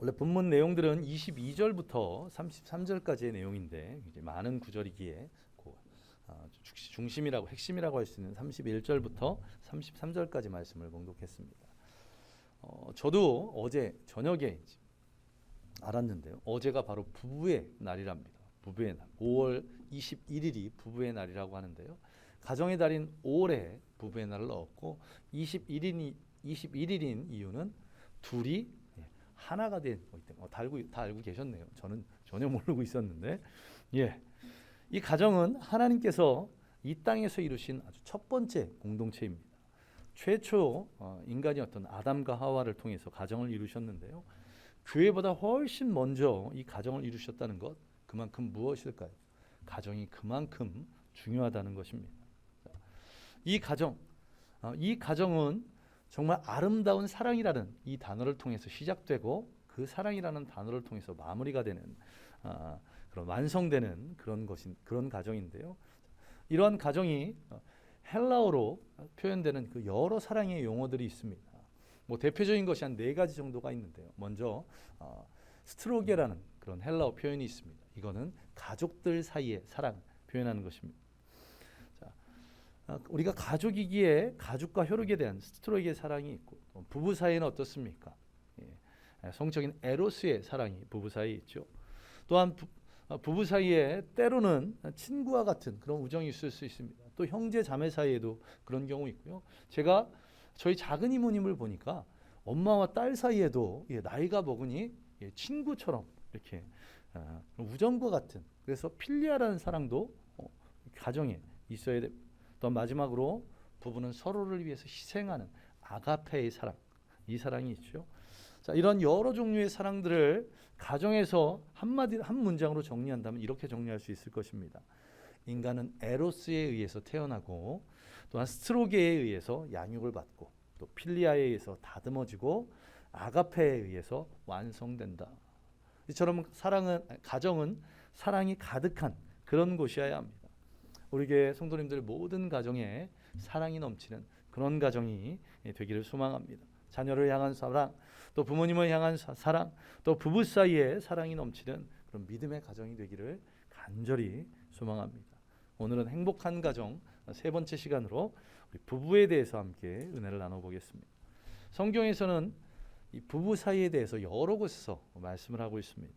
원래 본문 내용들은 22절부터 33절까지의 내용인데 이제 많은 구절이기에 중심이라고 핵심이라고 할 수 있는 31절부터 33절까지 말씀을 봉독했습니다. 저도 어제 저녁에 알았는데요. 어제가 바로 부부의 날이랍니다. 부부의 날. 5월 21일이 부부의 날이라고 하는데요. 가정의 달인 5월에 부부의 날을 넣었고 21일인 이유는 둘이 하나가 된 거기 때문에 다 알고 계셨네요. 저는 전혀 모르고 있었는데 이 가정은 하나님께서 이 땅에서 이루신 아주 첫 번째 공동체입니다. 최초 인간이었던 아담과 하와를 통해서 가정을 이루셨는데요. 교회보다 훨씬 먼저 이 가정을 이루셨다는 것, 그만큼 무엇일까요? 가정이 그만큼 중요하다는 것입니다. 이 가정은 정말 아름다운 사랑이라는 이 단어를 통해서 시작되고 그 사랑이라는 단어를 통해서 마무리가 되는 그런 완성되는 그런 가정인데요. 이러한 가정이 헬라어로 표현되는 그 여러 사랑의 용어들이 있습니다. 뭐 대표적인 것이 한 4가지 정도가 있는데요. 먼저 스트로게라는 그런 헬라어 표현이 있습니다. 이거는 가족들 사이의 사랑 표현하는 것입니다. 우리가 가족이기에 가족과 혈육에 대한 스트로게의 사랑이 있고 부부 사이에는 어떻습니까? 성적인 에로스의 사랑이 부부 사이에 있죠. 또한 부부 사이에 때로는 친구와 같은 그런 우정이 있을 수 있습니다. 또 형제 자매 사이에도 그런 경우 있고요. 제가 저희 작은 이모님을 보니까 엄마와 딸 사이에도 나이가 먹으니 친구처럼 이렇게 우정과 같은, 그래서 필리아라는 사랑도 가정에 있어야 됩니다. 또 마지막으로 부부는 서로를 위해서 희생하는 아가페의 사랑, 이 사랑이 있죠. 자, 이런 여러 종류의 사랑들을 가정에서 한 문장으로 정리한다면 이렇게 정리할 수 있을 것입니다. 인간은 에로스에 의해서 태어나고 또한 스트로게에 의해서 양육을 받고 또 필리아에 의해서 다듬어지고 아가페에 의해서 완성된다. 이처럼 가정은 사랑이 가득한 그런 곳이어야 합니다. 우리 교회 성도님들 모든 가정에 사랑이 넘치는 그런 가정이 되기를 소망합니다. 자녀를 향한 사랑, 또 부모님을 향한 사랑, 또 부부 사이에 사랑이 넘치는 그런 믿음의 가정이 되기를 간절히 소망합니다. 오늘은 행복한 가정 3번째 시간으로 우리 부부에 대해서 함께 은혜를 나눠보겠습니다. 성경에서는 이 부부 사이에 대해서 여러 곳에서 말씀을 하고 있습니다.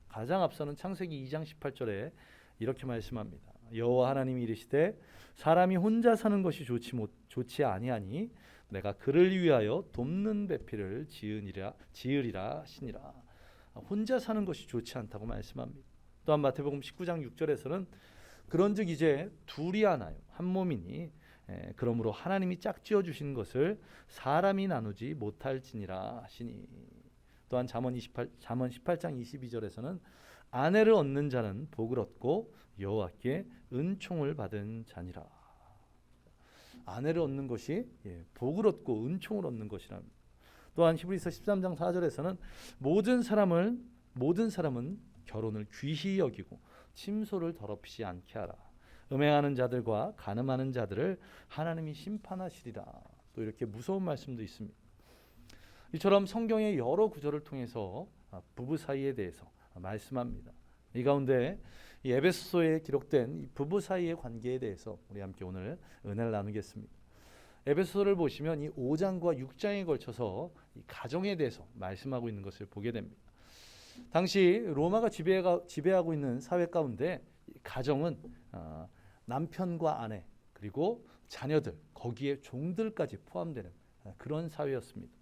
가장 앞서는 창세기 2장 18절에 이렇게 말씀합니다. 여호와 하나님이 이르시되 사람이 혼자 사는 것이 좋지 아니하니 내가 그를 위하여 돕는 배필을 지으리라 하시니라. 혼자 사는 것이 좋지 않다고 말씀합니다. 또한 마태복음 19장 6절에서는 그런즉 이제 둘이 하나요 한 몸이니 그러므로 하나님이 짝지어 주신 것을 사람이 나누지 못할지니라 하시니. 또한 잠언 18장 22절에서는 아내를 얻는 자는 복을 얻고 여호와께 은총을 받은 자니라. 아내를 얻는 것이 복을 얻고 은총을 얻는 것이랍니다. 또한 히브리서 13장 4절에서는 모든 사람은 결혼을 귀히 여기고 침소를 더럽히지 않게 하라. 음행하는 자들과 간음하는 자들을 하나님이 심판하시리라. 또 이렇게 무서운 말씀도 있습니다. 이처럼 성경의 여러 구절을 통해서 부부 사이에 대해서 말씀합니다. 이 가운데 이 에베소서에 기록된 이 부부 사이의 관계에 대해서 우리 함께 오늘 은혜를 나누겠습니다. 에베소서를 보시면 이 5장과 6장에 걸쳐서 이 가정에 대해서 말씀하고 있는 것을 보게 됩니다. 당시 로마가 지배하고 있는 사회 가운데 가정은 남편과 아내 그리고 자녀들, 거기에 종들까지 포함되는 그런 사회였습니다.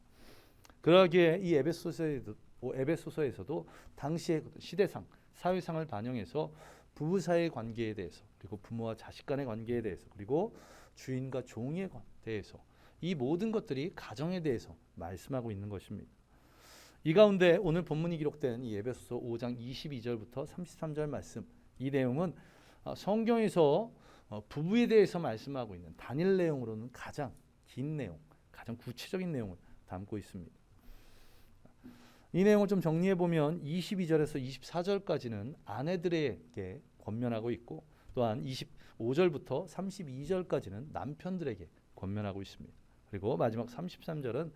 그러기에 이 에베소서에서도 당시의 시대상, 사회상을 반영해서 부부 사이의 관계에 대해서, 그리고 부모와 자식 간의 관계에 대해서, 그리고 주인과 종에 대해서, 이 모든 것들이 가정에 대해서 말씀하고 있는 것입니다. 이 가운데 오늘 본문이 기록된 이 에베소서 5장 22절부터 33절 말씀, 이 내용은 성경에서 부부에 대해서 말씀하고 있는 단일 내용으로는 가장 긴 내용, 가장 구체적인 내용을 담고 있습니다. 이 내용을 좀 정리해 보면 22절에서 24절까지는 아내들에게 권면하고 있고, 또한 25절부터 32절까지는 남편들에게 권면하고 있습니다. 그리고 마지막 33절은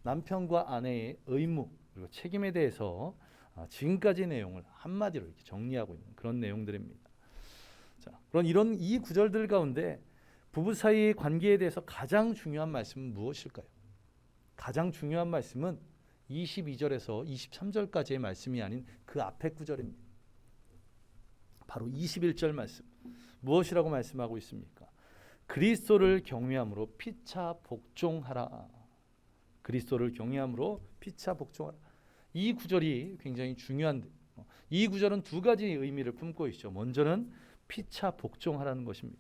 남편과 아내의 의무, 그리고 책임에 대해서 지금까지의 내용을 한마디로 이렇게 정리하고 있는 그런 내용들입니다. 자, 그런 이 구절들 가운데 부부 사이의 관계에 대해서 가장 중요한 말씀은 무엇일까요? 가장 중요한 말씀은 22절에서 23절까지의 말씀이 아닌 그 앞에 구절입니다. 바로 21절 말씀. 무엇이라고 말씀하고 있습니까? 그리스도를 경외함으로 피차 복종하라. 그리스도를 경외함으로 피차 복종하라. 이 구절이 굉장히 중요한데 이 구절은 두 가지 의미를 품고 있죠. 먼저는 피차 복종하라는 것입니다.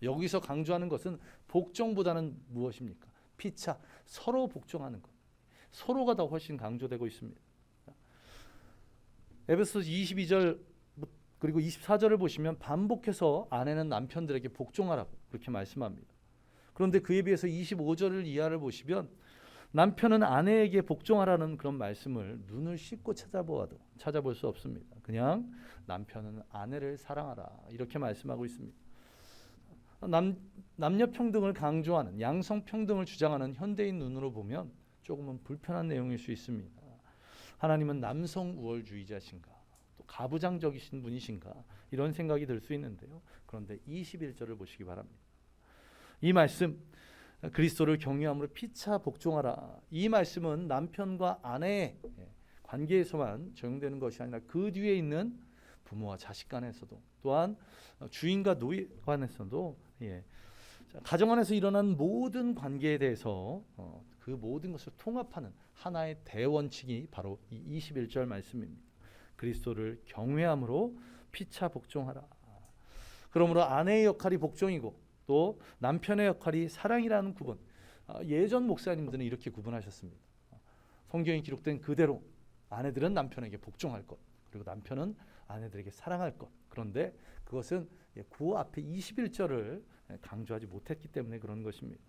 여기서 강조하는 것은 복종보다는 무엇입니까? 피차, 서로 복종하는 것. 서로가 더 훨씬 강조되고 있습니다. 에베소서 22절 그리고 24절을 보시면 반복해서 아내는 남편들에게 복종하라고 그렇게 말씀합니다. 그런데 그에 비해서 25절을 이하를 보시면 남편은 아내에게 복종하라는 그런 말씀을 눈을 씻고 찾아보아도 찾아볼 수 없습니다. 그냥 남편은 아내를 사랑하라 이렇게 말씀하고 있습니다. 남녀 평등을 강조하는 양성 평등을 주장하는 현대인 눈으로 보면 조금은 불편한 내용일 수 있습니다. 하나님은 남성 우월주의자신가? 또 가부장적이신 분이신가? 이런 생각이 들 수 있는데요. 그런데 21절을 보시기 바랍니다. 이 말씀 그리스도를 경외함으로 피차 복종하라. 이 말씀은 남편과 아내의 관계에서만 적용되는 것이 아니라 그 뒤에 있는 부모와 자식 간에서도 또한 주인과 노예 간에서도 가정 안에서 일어난 모든 관계에 대해서 그 모든 것을 통합하는 하나의 대원칙이 바로 이 21절 말씀입니다. 그리스도를 경외함으로 피차 복종하라. 그러므로 아내의 역할이 복종이고 또 남편의 역할이 사랑이라는 구분. 예전 목사님들은 이렇게 구분하셨습니다. 성경에 기록된 그대로 아내들은 남편에게 복종할 것, 그리고 남편은 아내들에게 사랑할 것. 그런데 그것은 그 앞에 21절을 강조하지 못했기 때문에 그런 것입니다.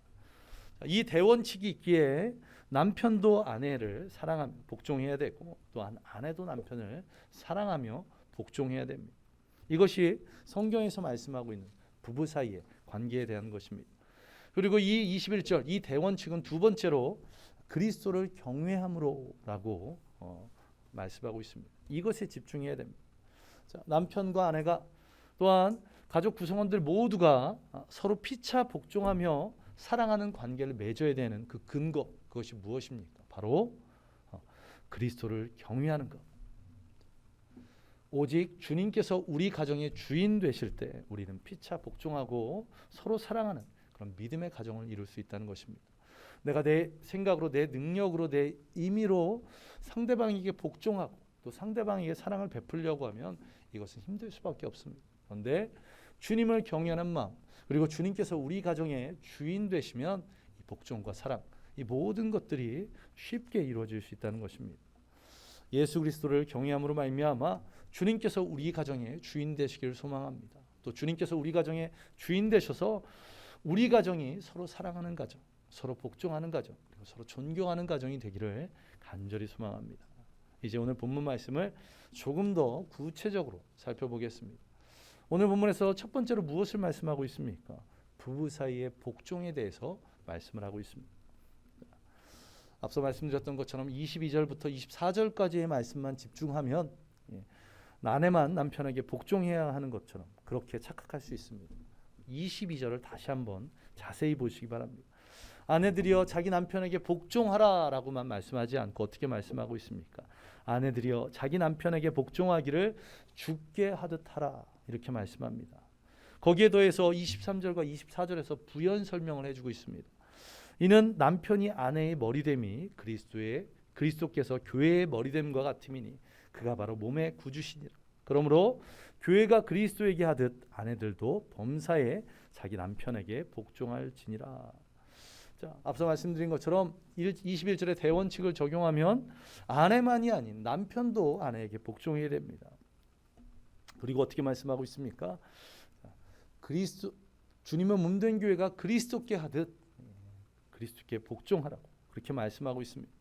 이 대원칙이 있기에 남편도 아내를 사랑하며 복종해야 되고 또한 아내도 남편을 사랑하며 복종해야 됩니다. 이것이 성경에서 말씀하고 있는 부부 사이의 관계에 대한 것입니다. 그리고 이 21절 이 대원칙은 두 번째로 그리스도를 경외함으로라고 말씀하고 있습니다. 이것에 집중해야 됩니다. 자, 남편과 아내가 또한 가족 구성원들 모두가 서로 피차 복종하며 사랑하는 관계를 맺어야 되는 그 근거, 그것이 무엇입니까? 바로 그리스도를 경외하는 것. 오직 주님께서 우리 가정의 주인 되실 때 우리는 피차 복종하고 서로 사랑하는 그런 믿음의 가정을 이룰 수 있다는 것입니다. 내가 내 생각으로 내 능력으로 내 임의로 상대방에게 복종하고 또 상대방에게 사랑을 베풀려고 하면 이것은 힘들 수밖에 없습니다. 그런데 주님을 경외하는 마음 그리고 주님께서 우리 가정의 주인 되시면 이 복종과 사랑 이 모든 것들이 쉽게 이루어질 수 있다는 것입니다. 예수 그리스도를 경외함으로 말미암아 주님께서 우리 가정의 주인 되시기를 소망합니다. 또 주님께서 우리 가정의 주인 되셔서 우리 가정이 서로 사랑하는 가정, 서로 복종하는 가정, 그리고 서로 존경하는 가정이 되기를 간절히 소망합니다. 이제 오늘 본문 말씀을 조금 더 구체적으로 살펴보겠습니다. 오늘 본문에서 첫 번째로 무엇을 말씀하고 있습니까? 부부 사이의 복종에 대해서 말씀을 하고 있습니다. 앞서 말씀드렸던 것처럼 22절부터 24절까지의 말씀만 집중하면 아내만 남편에게 복종해야 하는 것처럼 그렇게 착각할 수 있습니다. 22절을 다시 한번 자세히 보시기 바랍니다. 아내들이여 자기 남편에게 복종하라라고만 말씀하지 않고 어떻게 말씀하고 있습니까? 아내들이여 자기 남편에게 복종하기를 주께 하듯 하라 이렇게 말씀합니다. 거기에 더해서 23절과 24절에서 부연 설명을 해주고 있습니다. 이는 남편이 아내의 머리됨이 그리스도께서 교회의 머리됨과 같음이니 그가 바로 몸의 구주시니라. 그러므로 교회가 그리스도에게 하듯 아내들도 범사에 자기 남편에게 복종할지니라. 자, 앞서 말씀드린 것처럼 21절의 대원칙을 적용하면 아내만이 아닌 남편도 아내에게 복종해야 됩니다. 그리고 어떻게 말씀하고 있습니까? 주님의 몸된 교회가 그리스도께 하듯 그리스도께 복종하라고 그렇게 말씀하고 있습니다.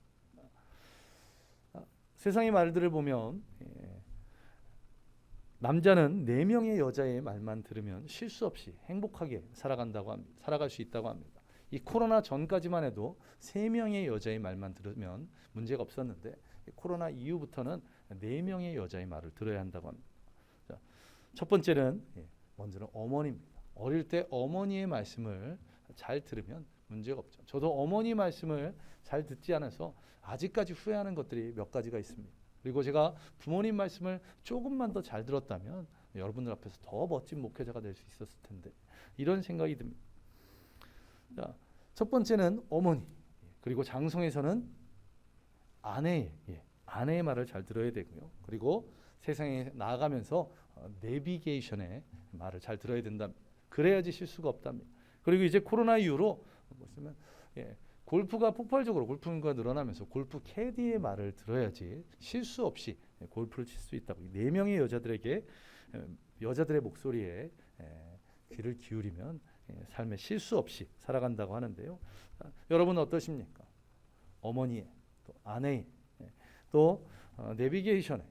세상의 말들을 보면 남자는 4명의 여자의 말만 들으면 실수 없이 행복하게 살아갈 수 있다고 합니다. 이 코로나 전까지만 해도 3명의 여자의 말만 들으면 문제가 없었는데 코로나 이후부터는 4명의 여자의 말을 들어야 한다고 합니다. 자, 첫 번째는 먼저는 어머니입니다. 어릴 때 어머니의 말씀을 잘 들으면 문제가 없죠. 저도 어머니 말씀을 잘 듣지 않아서 아직까지 후회하는 것들이 몇 가지가 있습니다. 그리고 제가 부모님 말씀을 조금만 더 잘 들었다면 여러분들 앞에서 더 멋진 목회자가 될 수 있었을 텐데 이런 생각이 듭니다. 자, 첫 번째는 어머니, 그리고 장성에서는 아내의 말을 잘 들어야 되고요. 그리고 세상에 나아가면서 내비게이션의 말을 잘 들어야 된답니다. 그래야지 실수가 없답니다. 그리고 이제 코로나 이후로 보시면 골프가 폭발적으로 골프가 늘어나면서 골프 캐디의 말을 들어야지 실수 없이 골프를 칠 수 있다고. 4명의 여자들에게 여자들의 목소리에 귀를 기울이면 삶에 실수 없이 살아간다고 하는데요. 여러분은 어떠십니까? 어머니의, 또 아내의, 또 내비게이션의,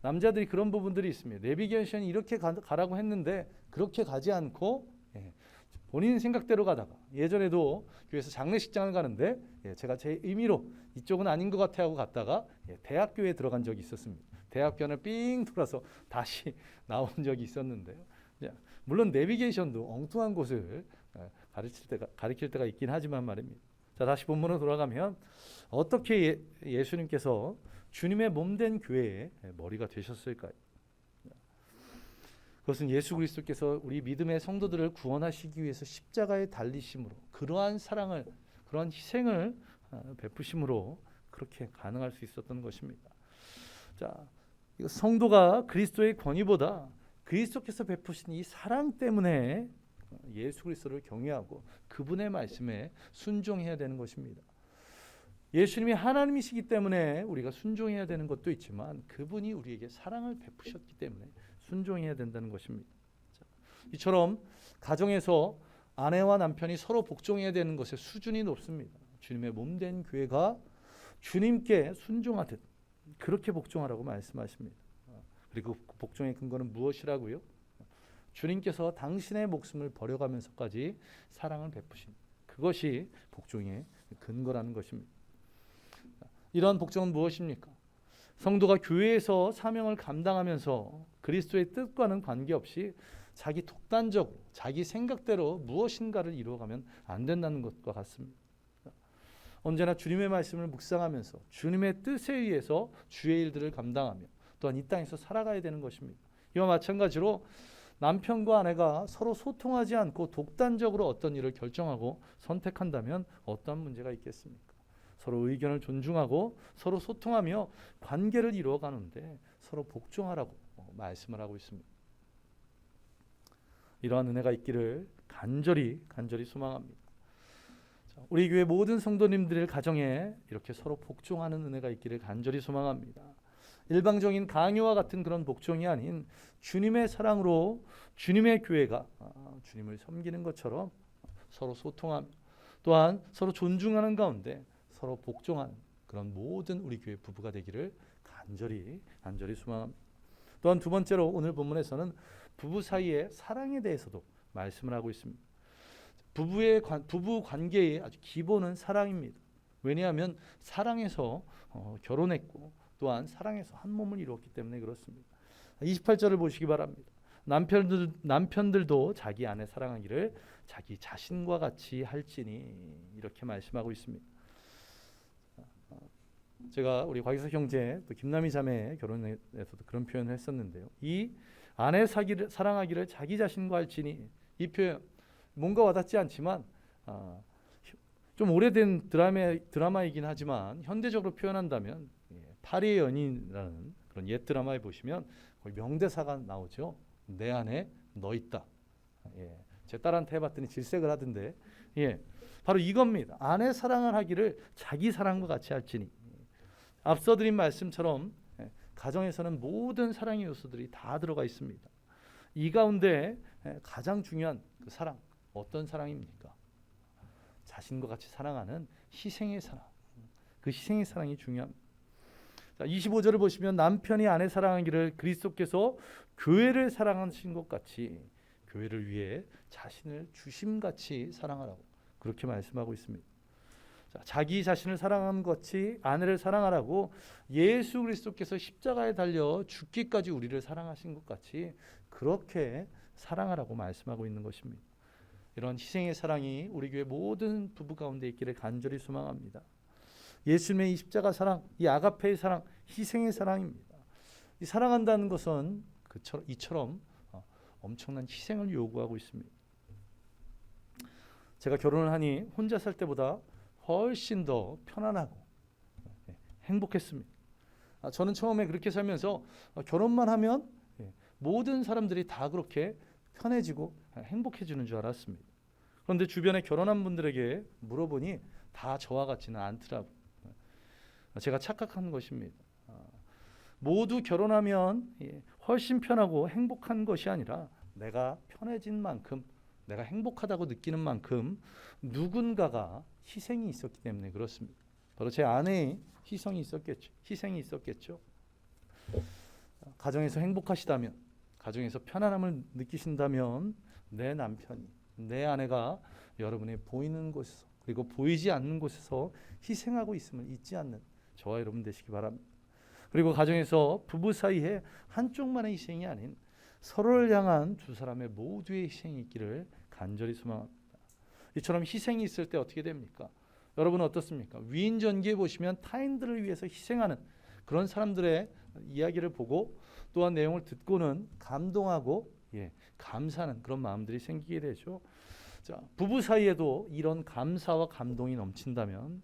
남자들이 그런 부분들이 있습니다. 내비게이션이 이렇게 가라고 했는데 그렇게 가지 않고 본인 생각대로 가다가, 예전에도 교회에서 장례식장을 가는데 제가 제 의미로 이쪽은 아닌 것 같아 하고 갔다가 대학교에 들어간 적이 있었습니다. 대학교를 삥 돌아서 다시 나온 적이 있었는데요. 물론 내비게이션도 엉뚱한 곳을 가리킬 때가 있긴 하지만 말입니다. 자, 다시 본문으로 돌아가면 어떻게 예수님께서 주님의 몸된 교회의 머리가 되셨을까요? 그것은 예수 그리스도께서 우리 믿음의 성도들을 구원하시기 위해서 십자가에 달리심으로, 그러한 사랑을, 그러한 희생을 베푸심으로 그렇게 가능할 수 있었던 것입니다. 자, 이거 성도가 그리스도의 권위보다 그리스도께서 베푸신 이 사랑 때문에 예수 그리스도를 경외하고 그분의 말씀에 순종해야 되는 것입니다. 예수님이 하나님이시기 때문에 우리가 순종해야 되는 것도 있지만 그분이 우리에게 사랑을 베푸셨기 때문에 순종해야 된다는 것입니다. 자, 이처럼 가정에서 아내와 남편이 서로 복종해야 되는 것의 수준이 높습니다. 주님의 몸된 교회가 주님께 순종하듯 그렇게 복종하라고 말씀하십니다. 그리고 그 복종의 근거는 무엇이라고요? 주님께서 당신의 목숨을 버려가면서까지 사랑을 베푸신 그것이 복종의 근거라는 것입니다. 이러한 복종은 무엇입니까? 성도가 교회에서 사명을 감당하면서 그리스도의 뜻과는 관계없이 자기 독단적으로 자기 생각대로 무엇인가를 이루어가면 안 된다는 것과 같습니다. 언제나 주님의 말씀을 묵상하면서 주님의 뜻에 의해서 주의 일들을 감당하며 또한 이 땅에서 살아가야 되는 것입니다. 이와 마찬가지로 남편과 아내가 서로 소통하지 않고 독단적으로 어떤 일을 결정하고 선택한다면 어떤 문제가 있겠습니까? 서로 의견을 존중하고 서로 소통하며 관계를 이루어가는데 서로 복종하라고 말씀을 하고 있습니다. 이러한 은혜가 있기를 간절히 소망합니다. 우리 교회 모든 성도님들의 가정에 이렇게 서로 복종하는 은혜가 있기를 간절히 소망합니다. 일방적인 강요와 같은 그런 복종이 아닌 주님의 사랑으로 주님의 교회가 주님을 섬기는 것처럼 서로 소통하며 또한 서로 존중하는 가운데 서로 복종하는 그런 모든 우리 교회 부부가 되기를 간절히 소망합니다. 또한 두 번째로 오늘 본문에서는 부부 사이의 사랑에 대해서도 말씀을 하고 있습니다. 부부 관계의 아주 기본은 사랑입니다. 왜냐하면 사랑해서 결혼했고 또한 사랑해서 한 몸을 이루었기 때문에 그렇습니다. 28절을 보시기 바랍니다. 남편들도 자기 아내 사랑하기를 자기 자신과 같이 할지니 이렇게 말씀하고 있습니다. 제가 우리 곽희석 형제 또 김남희 자매 결혼에서도 그런 표현을 했었는데요. 이 아내 사랑하기를 자기 자신과 할지니, 이 표현 뭔가 와닿지 않지만 좀 오래된 드라마이긴 하지만 현대적으로 표현한다면 파리의 연인이라는 그런 옛 드라마에 보시면 거기 명대사가 나오죠. 내 안에 너 있다. 제 딸한테 해봤더니 질색을 하던데 바로 이겁니다. 아내 사랑을 하기를 자기 사랑과 같이 할지니. 앞서 드린 말씀처럼 가정에서는 모든 사랑의 요소들이 다 들어가 있습니다. 이 가운데 가장 중요한 그 사랑, 어떤 사랑입니까? 자신과 같이 사랑하는 희생의 사랑. 그 희생의 사랑이 중요합니다. 자, 25절을 보시면 남편이 아내 사랑하기를 그리스도께서 교회를 사랑하신 것 같이 교회를 위해 자신을 주심같이 사랑하라고 그렇게 말씀하고 있습니다. 자, 자기 자신을 사랑하는 것이 아내를 사랑하라고 예수 그리스도께서 십자가에 달려 죽기까지 우리를 사랑하신 것 같이 그렇게 사랑하라고 말씀하고 있는 것입니다. 이런 희생의 사랑이 우리 교회 모든 부부 가운데 있기를 간절히 소망합니다. 예수님의 이 십자가 사랑, 이 아가페의 사랑, 희생의 사랑입니다. 이 사랑한다는 것은 이처럼 엄청난 희생을 요구하고 있습니다. 제가 결혼을 하니 혼자 살 때보다 훨씬 더 편안하고 행복했습니다. 저는 처음에 그렇게 살면서 결혼만 하면 모든 사람들이 다 그렇게 편해지고 행복해지는 줄 알았습니다. 그런데 주변에 결혼한 분들에게 물어보니 다 저와 같지는 않더라고요. 제가 착각한 것입니다. 모두 결혼하면 훨씬 편하고 행복한 것이 아니라 내가 편해진 만큼, 내가 행복하다고 느끼는 만큼 누군가가 희생이 있었기 때문에 그렇습니다. 바로 제 아내의 희생이 있었겠죠. 가정에서 행복하시다면, 가정에서 편안함을 느끼신다면 내 남편이, 내 아내가 여러분의 보이는 곳에서 그리고 보이지 않는 곳에서 희생하고 있음을 잊지 않는 저와 여러분 되시기 바랍니다. 그리고 가정에서 부부 사이에 한쪽만의 희생이 아닌 서로를 향한 두 사람의 모두의 희생이 있기를 간절히 소망합니다. 이처럼 희생이 있을 때 어떻게 됩니까? 여러분은 어떻습니까? 위인전기에 보시면 타인들을 위해서 희생하는 그런 사람들의 이야기를 보고 또한 내용을 듣고는 감동하고 감사하는 그런 마음들이 생기게 되죠. 자, 부부 사이에도 이런 감사와 감동이 넘친다면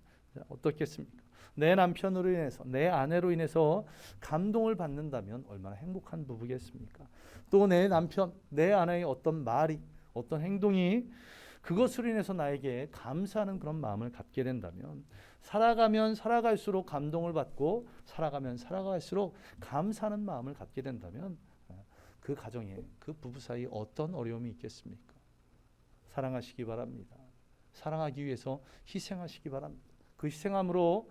어떻겠습니까? 내 남편으로 인해서, 내 아내로 인해서 감동을 받는다면 얼마나 행복한 부부겠습니까? 또 내 남편, 내 아내의 어떤 말이, 어떤 행동이 그것으로 인해서 나에게 감사하는 그런 마음을 갖게 된다면 살아가면 살아갈수록 감동을 받고 살아가면 살아갈수록 감사하는 마음을 갖게 된다면 그 가정에, 그 부부 사이에 어떤 어려움이 있겠습니까? 사랑하시기 바랍니다. 사랑하기 위해서 희생하시기 바랍니다. 그 희생함으로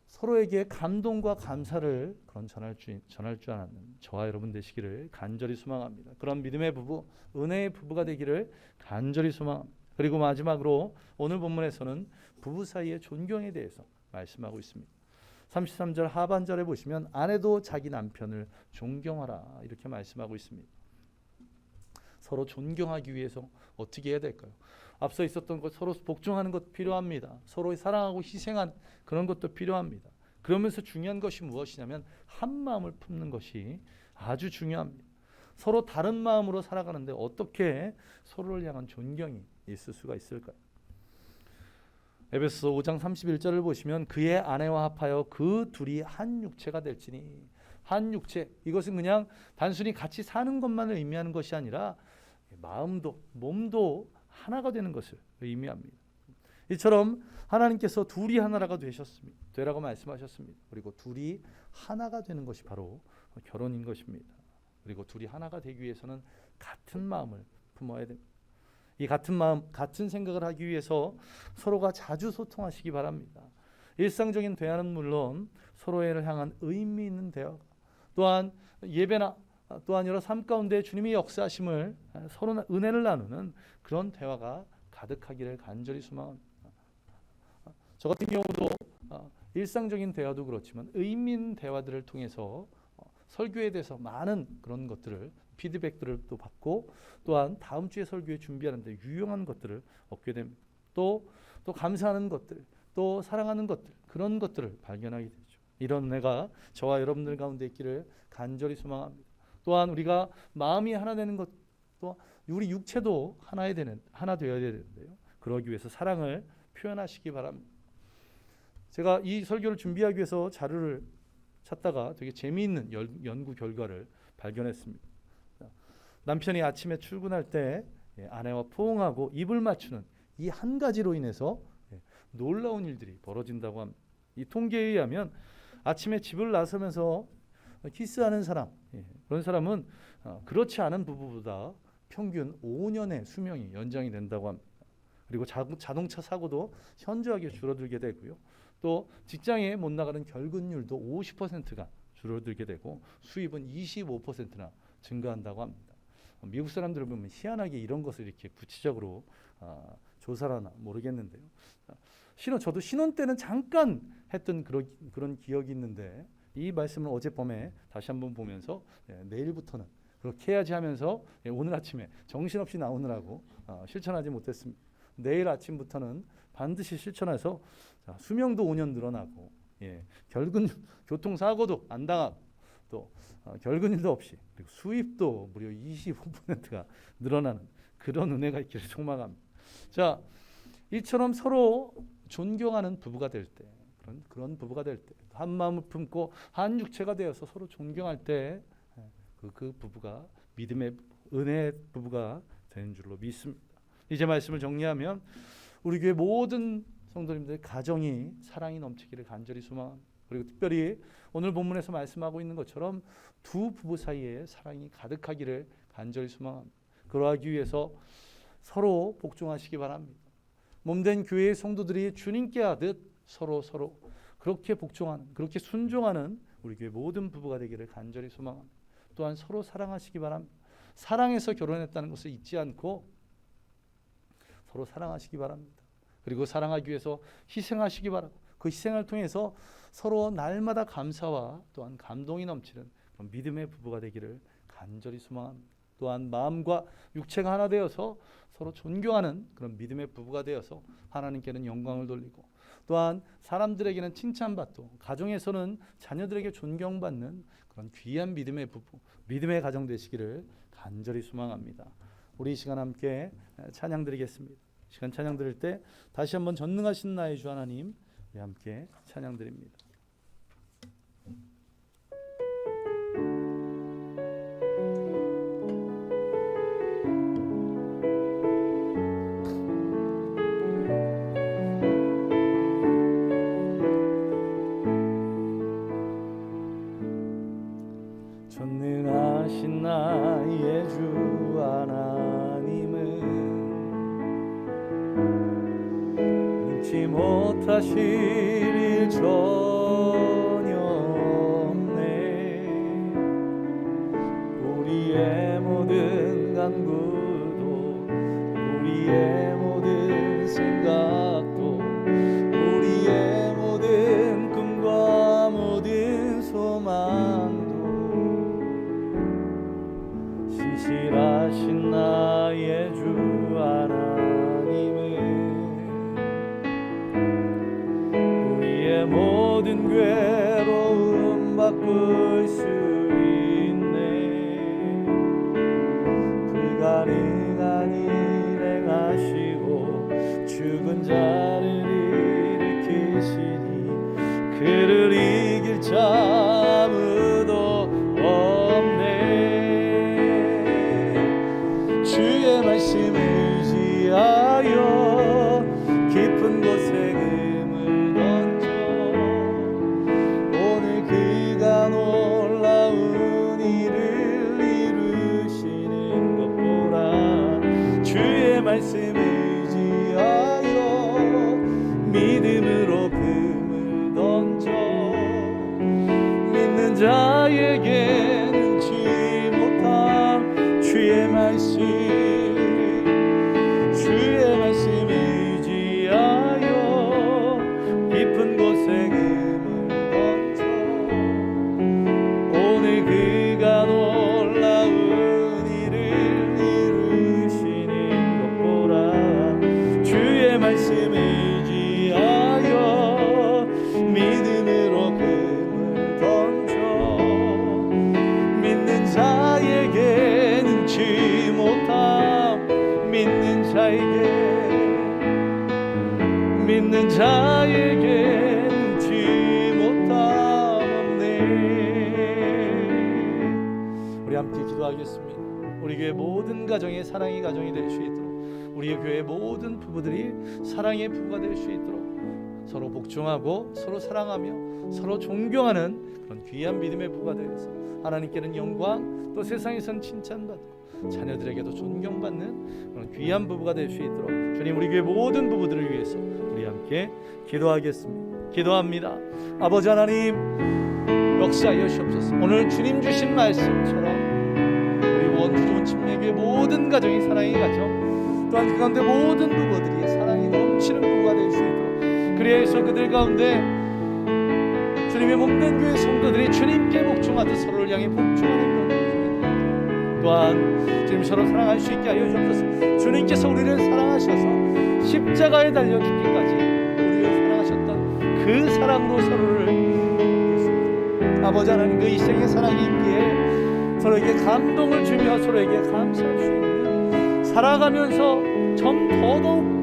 서로에게 감동과 감사를 전할 줄 아는 저와 여러분 되시기를 간절히 소망합니다. 그런 믿음의 부부, 은혜의 부부가 되기를 간절히 소망합니다. 그리고 마지막으로 오늘 본문에서는 부부 사이의 존경에 대해서 말씀하고 있습니다. 33절 하반절에 보시면 아내도 자기 남편을 존경하라 이렇게 말씀하고 있습니다. 서로 존경하기 위해서 어떻게 해야 될까요? 앞서 있었던 것 서로 복종하는 것 필요합니다. 서로 사랑하고 희생한 그런 것도 필요합니다. 그러면서 중요한 것이 무엇이냐면 한 마음을 품는 것이 아주 중요합니다. 서로 다른 마음으로 살아가는데 어떻게 서로를 향한 존경이 있을 수가 있을까요? 에베소서 5장 31절을 보시면 그의 아내와 합하여 그 둘이 한 육체가 될지니 한 육체 이것은 그냥 단순히 같이 사는 것만을 의미하는 것이 아니라 마음도 몸도 하나가 되는 것을 의미합니다. 이처럼 하나님께서 둘이 하나가 되라고 말씀하셨습니다. 그리고 둘이 하나가 되는 것이 바로 결혼인 것입니다. 그리고 둘이 하나가 되기 위해서는 같은 마음을 품어야 됩니다. 이 같은 마음, 같은 생각을 하기 위해서 서로가 자주 소통하시기 바랍니다. 일상적인 대화는 물론 서로를 향한 의미 있는 대화, 또한 예배나 또한 여러 삶 가운데 주님의 역사하심을 서로 은혜를 나누는 그런 대화가 가득하기를 간절히 소망합니다. 저 같은 경우도 일상적인 대화도 그렇지만 의미 있는 대화들을 통해서 설교에 대해서 많은 그런 것들을 피드백들을 또 받고 또한 다음 주에 설교에 준비하는데 유용한 것들을 얻게 됩니다. 또 감사하는 것들, 또 사랑하는 것들 그런 것들을 발견하게 되죠. 이런 은혜가 저와 여러분들 가운데 있기를 간절히 소망합니다. 또한 우리가 마음이 하나 되는 것, 또 우리 육체도 하나 되어야 되는데요. 그러기 위해서 사랑을 표현하시기 바랍니다. 제가 이 설교를 준비하기 위해서 자료를 찾다가 되게 재미있는 연구 결과를 발견했습니다. 남편이 아침에 출근할 때 아내와 포옹하고 입을 맞추는 이 한 가지로 인해서 놀라운 일들이 벌어진다고 합니다. 이 통계에 의하면 아침에 집을 나서면서 키스하는 사람, 그런 사람은 그렇지 않은 부부보다 평균 5년의 수명이 연장이 된다고 합니다. 그리고 자동차 사고도 현저하게 줄어들게 되고요. 또 직장에 못 나가는 결근율도 50%가 줄어들게 되고 수입은 25%나 증가한다고 합니다. 미국 사람들을 보면 희한하게 이런 것을 이렇게 구체적으로 조사를 하나 모르겠는데요. 저도 신혼 때는 잠깐 했던 그런 기억이 있는데 이 말씀을 어젯밤에 다시 한번 보면서 내일부터는 그렇게 해야지 하면서 오늘 아침에 정신없이 나오느라고 실천하지 못했습니다. 내일 아침부터는 반드시 실천해서 수명도 5년 늘어나고 결근 교통사고도 안 당하고 또 결근일도 없이 그리고 수입도 무려 25%가 늘어나는 그런 은혜가 있기를 소망합니다. 자, 이처럼 서로 존경하는 부부가 될 때, 그런 부부가 될 때, 한 마음을 품고 한 육체가 되어서 서로 존경할 때, 그 부부가 믿음의 은혜의 부부가 되는 줄로 믿습니다. 이제 말씀을 정리하면 우리 교회 모든 성도님들의 가정이 사랑이 넘치기를 간절히 소망합니다. 그리고 특별히 오늘 본문에서 말씀하고 있는 것처럼 두 부부 사이에 사랑이 가득하기를 간절히 소망합니다. 그러하기 위해서 서로 복종하시기 바랍니다. 몸된 교회의 성도들이 주님께 하듯 서로 그렇게 복종하는, 그렇게 순종하는 우리 교회 모든 부부가 되기를 간절히 소망합니다. 또한 서로 사랑하시기 바랍니다. 사랑해서 결혼했다는 것을 잊지 않고 서로 사랑하시기 바랍니다. 그리고 사랑하기 위해서 희생하시기 바라고 그 희생을 통해서 서로 날마다 감사와 또한 감동이 넘치는 그런 믿음의 부부가 되기를 간절히 소망합니다. 또한 마음과 육체가 하나 되어서 서로 존경하는 그런 믿음의 부부가 되어서 하나님께는 영광을 돌리고 또한 사람들에게는 칭찬받고 가정에서는 자녀들에게 존경받는 그런 귀한 믿음의 부부, 믿음의 가정 되시기를 간절히 소망합니다. 우리 이 시간 함께 찬양 드리겠습니다. 시간 찬양 드릴 때 다시 한번 전능하신 나의 주 하나님 우리 함께 찬양 드립니다. 전능하신 나의 주 하나님은 능치 못하실 일 전혀 없네. 우리의 모든 간구도 우리의 모든 생각도 우리의 모든 꿈과 모든 소망도 신실하신 나의 주 하나님은 우리의 모든 괴로움 바꿀 수 있네. 불가능한 일 행하시고 죽은 자를 일으키시니 그를 이길 자 아무도 없네. 주의 말씀 의지하여 깊은 곳에 금을 던져 오늘 그가 놀라운 일을 이루시는 것 보라. 주의 말씀 의지하여 믿음으로 금을 던져 믿는 자에게 능치 못함. 주의 말씀 의지하여 깊은 곳에 금을 던져 오늘 그가 놀라운 일을 이루시는 것 보라. 주의 말씀 의지하여 믿음으로 금을 던져 믿는 자에게 능치 못함. 믿는 자에게 능치 못함 없네. 우리 함께 기도하겠습니다. 우리 교회 모든 가정이 사랑의 가정이 될 수 있도록 우리 교회 모든 부부들이 사랑의 부부가 될 수 있도록 서로 복종하고 서로 사랑하며 서로 존경하는 그런 귀한 믿음의 부부가 되어서 하나님께는 영광 또 세상에선 칭찬받고 자녀들에게도 존경받는 그런 귀한 부부가 될 수 있도록 주님 우리 교회 모든 부부들을 위해서 우리 함께 기도하겠습니다. 기도합니다. 아버지 하나님 역사하여 주옵소서. 오늘 주님 주신 말씀처럼 우리 원주 좋은 침례교회 모든 가정이 사랑의 가정 또한 그 가운데 모든 부부들이 넘치는 부부가 될 수 있도록, 그래서 그들 가운데 주님의 몸된 교회 성도들이 주님께 복종하듯 서로를 향해 복종하는 것, 또한 주님 서로 사랑할 수 있게 하여 주옵소서. 주님께서 우리를 사랑하셔서 십자가에 달려 죽기까지 우리를 사랑하셨던 그 사랑으로 서로를 아버지 하나님, 그 이생의 사랑이 있기에 서로에게 감동을 주며 서로에게 감사할 수 있는, 살아가면서 좀 더더욱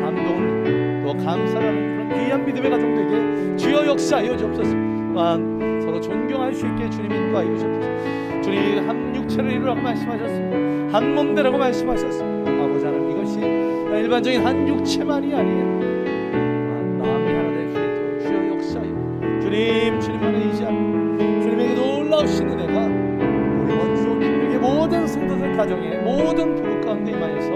감동을 또 감사하는 그런 귀한 믿음의 가정 되게 주여 역사하여 주옵소서. 또한 서로 존경할 수 있게 주님 인도하여 주옵소서. 주님 한 육체를 이루라고 말씀하셨습니다. 한 몸되라고 말씀하셨습니다. 아버지 하나님, 이것이 일반적인 한 육체만이 아닌 마음이 하나 될 수 있도록 주여 역사하여 주님만을 의지하는 주님에게 놀라우신 은혜가 우리 원수 주님에게 모든 성도들 가정에 모든 부부 가운데 임하여서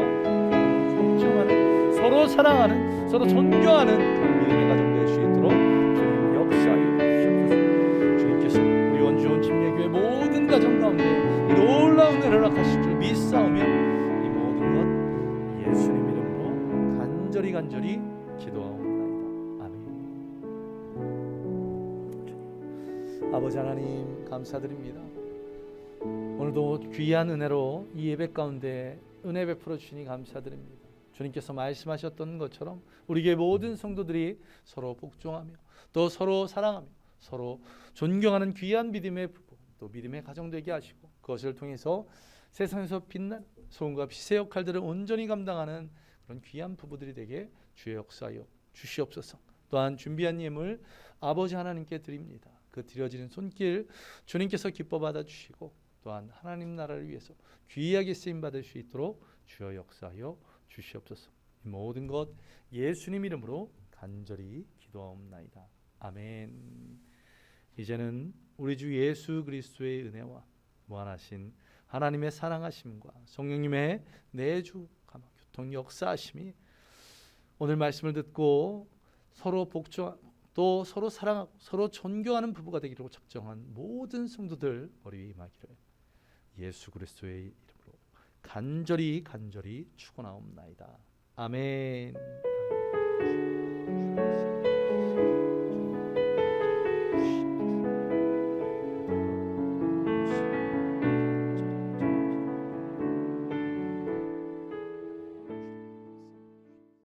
존중하는, 서로 사랑하는, 서로 존경하는 믿음의 가정 될 수 있도록 주님 역사하여 주시옵소서. 주님께서 우리 원주원 침례교회 모든 가정 가운데 이 놀라운 은혜를 허락하실 줄 믿사오며 이 모든 것 예수님 이름으로 간절히 기도하옵나이다. 아멘. 아버지 하나님, 감사드립니다. 오늘도 귀한 은혜로 이 예배 가운데 은혜 베풀어 주시니 감사드립니다. 주님께서 말씀하셨던 것처럼 우리 교회 모든 성도들이 서로 복종하며 또 서로 사랑하며 서로 존경하는 귀한 믿음의 부부, 또 믿음의 가정 되게 하시고, 그것을 통해서 세상에서 빛난 소금과 빛의 역할들을 온전히 감당하는 그런 귀한 부부들이 되게 주의 역사하여 주시옵소서. 또한 준비한 예물 아버지 하나님께 드립니다. 그 드려지는 손길 주님께서 기뻐 받아주시고, 또한 하나님 나라를 위해서 귀하게 쓰임받을 수 있도록 주여 역사하여 주시옵소서. 이 모든 것 예수님 이름으로 간절히 기도하옵나이다. 아멘. 이제는 우리 주 예수 그리스도의 은혜와 무한하신 하나님의 사랑하심과 성령님의 내주 감화 교통 역사하심이 오늘 말씀을 듣고 서로 복종하고 또 서로 사랑하고 서로 존경하는 부부가 되기로 작정한 모든 성도들 머리 위에 임하기를 예수 그리스도의 이름으로 간절히 축원하옵나이다. 아멘.